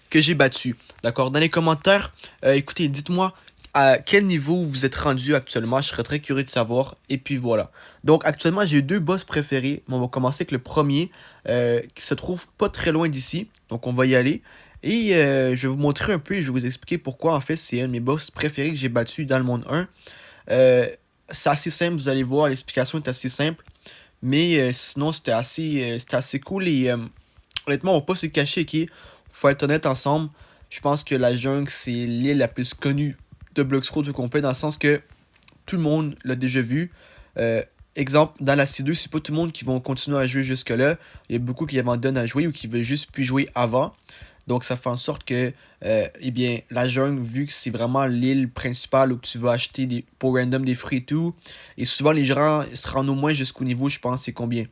que j'ai battu. D'accord? Dans les commentaires, écoutez, dites-moi à quel niveau vous êtes rendu actuellement. Je serais très curieux de savoir. Et puis voilà. Donc actuellement, j'ai deux boss préférés. On va commencer avec le premier qui se trouve pas très loin d'ici. Donc on va y aller. Et je vais vous montrer un peu et je vais vous expliquer pourquoi en fait c'est un de mes boss préférés que j'ai battu dans le monde 1. Euh, c'est assez simple, vous allez voir, l'explication est assez simple. Mais sinon, c'était assez cool. Et honnêtement, on va pas se cacher, ok? Faut être honnête ensemble. Je pense que la jungle, c'est l'île la plus connue de Bloxroad au complet, dans le sens que tout le monde l'a déjà vu. Euh, Exemple, dans la C2, c'est pas tout le monde qui va continuer à jouer jusque-là. Il y a beaucoup qui abandonnent à jouer ou qui veulent juste plus jouer avant. Donc ça fait en sorte que eh bien, la jungle, vu que c'est vraiment l'île principale où tu vas acheter des, pour random des fruits et tout, et souvent les gens se rendent au moins jusqu'au niveau, je pense, c'est combien?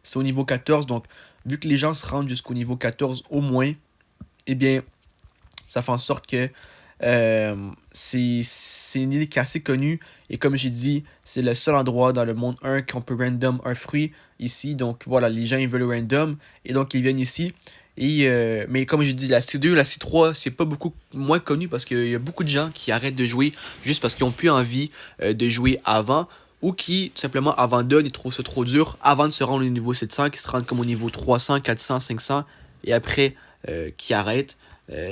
C'est au niveau 14, donc vu que les gens se rendent jusqu'au niveau 14 au moins, eh bien, ça fait en sorte que c'est une île qui est assez connue. Et comme j'ai dit, c'est le seul endroit dans le monde 1 qu'on peut random un fruit ici. Donc voilà, les gens ils veulent random. Et donc ils viennent ici. Et, mais comme j'ai dit, la C2, la C3, c'est pas beaucoup moins connu parce qu'il y a beaucoup de gens qui arrêtent de jouer juste parce qu'ils ont plus envie de jouer avant. Ou qui tout simplement abandonnent, ils trouvent ça trop dur avant de se rendre au niveau 700, qui se rendent comme au niveau 300, 400, 500. Et après, qui arrêtent.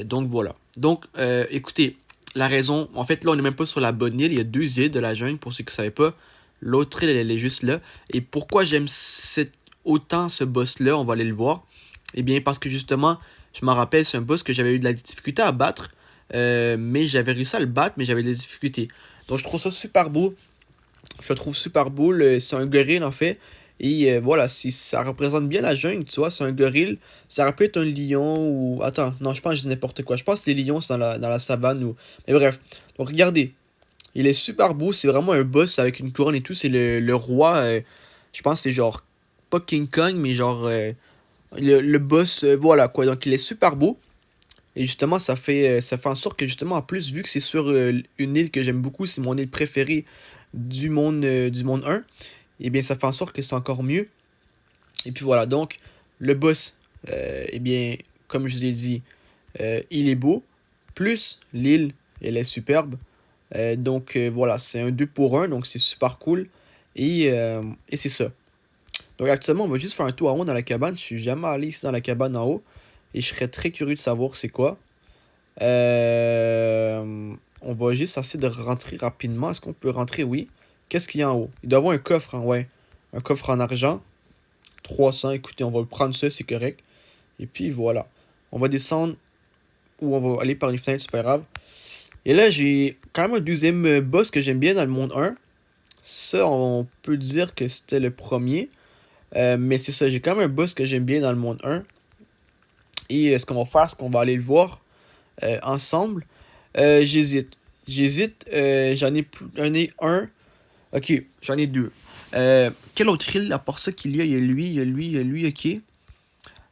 Donc voilà. Donc, écoutez, la raison, en fait, là, on n'est même pas sur la bonne île. Il y a deux îles de la jungle, pour ceux qui ne savaient pas. L'autre île, elle est juste là. Et pourquoi j'aime autant ce boss-là, on va aller le voir. Eh bien, parce que justement, je m'en rappelle, c'est un boss que j'avais eu de la difficulté à battre. Mais j'avais réussi à le battre, mais j'avais des difficultés. Donc, je trouve ça super beau. Je le trouve super beau. C'est un gorille, en fait. Et voilà, ça représente bien la jungle, tu vois. C'est un gorille. Ça aurait pu être un lion ou. Attends, non, je pense que je dis n'importe quoi. Je pense que les lions, c'est dans la savane. Ou... Mais bref. Donc, regardez. Il est super beau. C'est vraiment un boss avec une couronne et tout. C'est le roi. Je pense que c'est genre. Pas King Kong, mais genre. Le boss. Voilà quoi. Donc, il est super beau. Et justement, ça fait en sorte que, justement, en plus, vu que c'est sur une île que j'aime beaucoup, c'est mon île préférée du monde 1, et bien, ça fait en sorte que c'est encore mieux. Et puis voilà, donc, le boss, eh bien, comme je vous ai dit, il est beau. Plus l'île, elle est superbe. Donc, voilà, c'est un 2 pour un donc c'est super cool. Et c'est ça. Donc, actuellement, on va juste faire un tour en haut dans la cabane. Je suis jamais allé ici dans la cabane en haut. Et je serais très curieux de savoir c'est quoi. On va juste essayer de rentrer rapidement. Est-ce qu'on peut rentrer? Oui. Qu'est-ce qu'il y a en haut? Il doit y avoir un coffre, hein, ouais. Un coffre en argent. 300, écoutez, on va le prendre ça, c'est correct. Et puis voilà. On va descendre ou on va aller par une fenêtre, c'est pas grave. Et là, j'ai quand même un deuxième boss que j'aime bien dans le monde 1. Ça, on peut dire que c'était le premier. Mais c'est ça, j'ai quand même un boss que j'aime bien dans le monde 1. Et ce qu'on va faire, c'est qu'on va aller le voir ensemble. J'hésite. J'en ai un. Ok, j'en ai deux. Quel autre île, à part ça qu'il y a? Il y a lui, il y a lui, il y a lui, ok.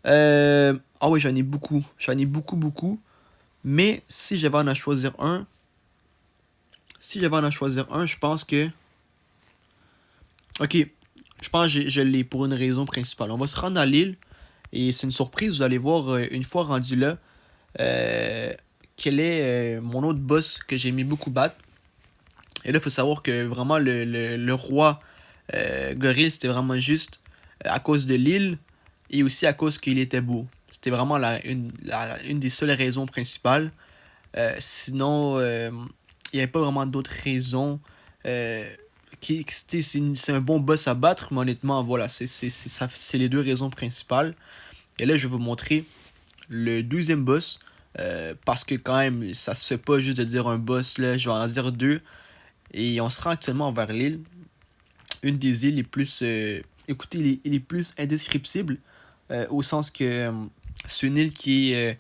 Ah oui, j'en ai beaucoup. J'en ai beaucoup, beaucoup. Mais si j'avais à en choisir un, je pense que... Ok, je pense que je l'ai pour une raison principale. On va se rendre à l'île et c'est une surprise. Vous allez voir une fois rendu là euh, quel est mon autre boss que j'ai mis beaucoup battre. Et là, il faut savoir que vraiment le roi gorille, c'était vraiment juste à cause de l'île et aussi à cause qu'il était beau. C'était vraiment une des seules raisons principales. Sinon, il n'y avait pas vraiment d'autres raisons. Euh, c'est un bon boss à battre, mais honnêtement, voilà, c'est les deux raisons principales. Et là, je vais vous montrer le deuxième boss. Parce que quand même, ça se fait pas juste de dire un boss, là, je vais en dire deux. Et on se rend actuellement vers l'île. Une des îles les plus. Écoutez, il est plus indescriptible. Au sens que c'est une île qui est.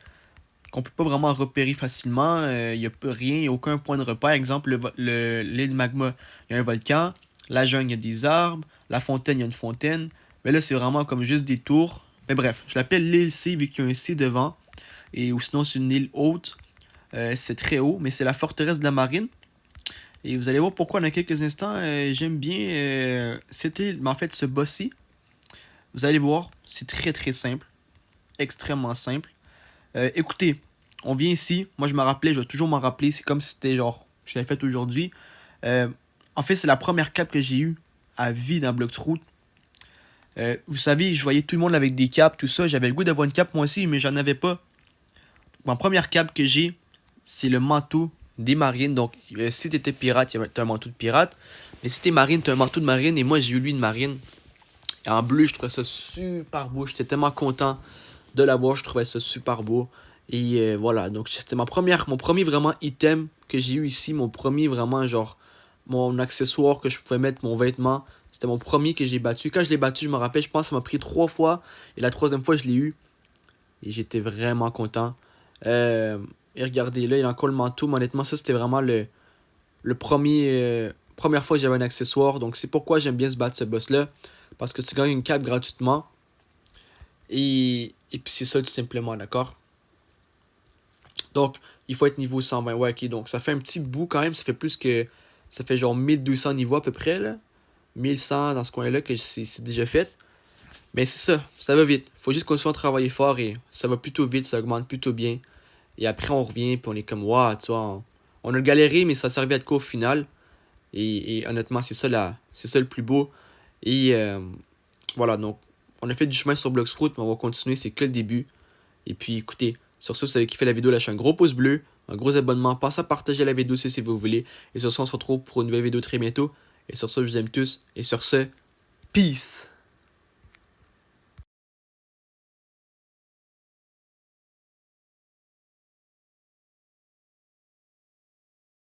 Qu'on peut pas vraiment repérer facilement. Il n'y a rien, il n'y a aucun point de repère. Exemple, l'île magma, il y a un volcan. La jungle, il y a des arbres. La fontaine, il y a une fontaine. Mais là, c'est vraiment comme juste des tours. Mais bref, je l'appelle l'île C vu qu'il y a un C devant. Et ou sinon, c'est une île haute. C'est très haut, mais c'est la forteresse de la marine. Et vous allez voir pourquoi dans quelques instants, j'aime bien cette île, mais en fait ce boss-ci. Vous allez voir, c'est très très simple, extrêmement simple. Écoutez, on vient ici. Moi, je me rappelais, je vais toujours m'en rappeler. C'est comme si c'était genre, je l'avais fait aujourd'hui. Euh, En fait, c'est la première cape que j'ai eue à vie dans Bloxroot. Vous savez, je voyais tout le monde avec des capes, tout ça. J'avais le goût d'avoir une cape moi aussi, mais j'en avais pas. Ma première cape que j'ai, c'est le manteau des marines. Donc, si t'étais pirate, t'as un manteau de pirate. Mais si t'es marine, t'as un manteau de marine. Et moi, j'ai eu lui de marine. Et en bleu, je trouvais ça super beau. J'étais tellement content de l'avoir. Je trouvais ça super beau. Et voilà. Donc, c'était mon premier vraiment item que j'ai eu ici. Mon premier vraiment, genre, mon accessoire que je pouvais mettre, mon vêtement. C'était mon premier que j'ai battu. Quand je l'ai battu, je me rappelle, je pense que ça m'a pris 3 fois. Et la troisième fois, je l'ai eu. Et j'étais vraiment content. Euh, et regardez, là, il a encore le manteau. Mais honnêtement, ça, c'était vraiment le premier, première fois que j'avais un accessoire. Donc, c'est pourquoi j'aime bien se battre ce boss-là. Parce que tu gagnes une cape gratuitement. Et puis, c'est ça, tout simplement, d'accord? Donc, il faut être niveau 120. Ouais, ok. Donc, ça fait un petit bout quand même. Ça fait plus que. Ça fait genre 1200 niveaux à peu près, là. 1100 dans ce coin-là que c'est déjà fait. Mais c'est ça. Ça va vite. Faut juste continuer à travailler fort et ça va plutôt vite. Ça augmente plutôt bien. Et après, on revient, puis on est comme, waouh, tu vois, on a galéré, mais ça servait à de quoi au final. Et honnêtement, c'est ça le plus beau. Et voilà, donc, on a fait du chemin sur Bloxfruit, mais on va continuer, c'est que le début. Et puis, écoutez, sur ça, vous avez kiffé la vidéo, lâchez un gros pouce bleu, un gros abonnement, pensez à partager la vidéo si vous voulez. Et sur ça, on se retrouve pour une nouvelle vidéo très bientôt. Et sur ça, je vous aime tous. Et sur ce, peace!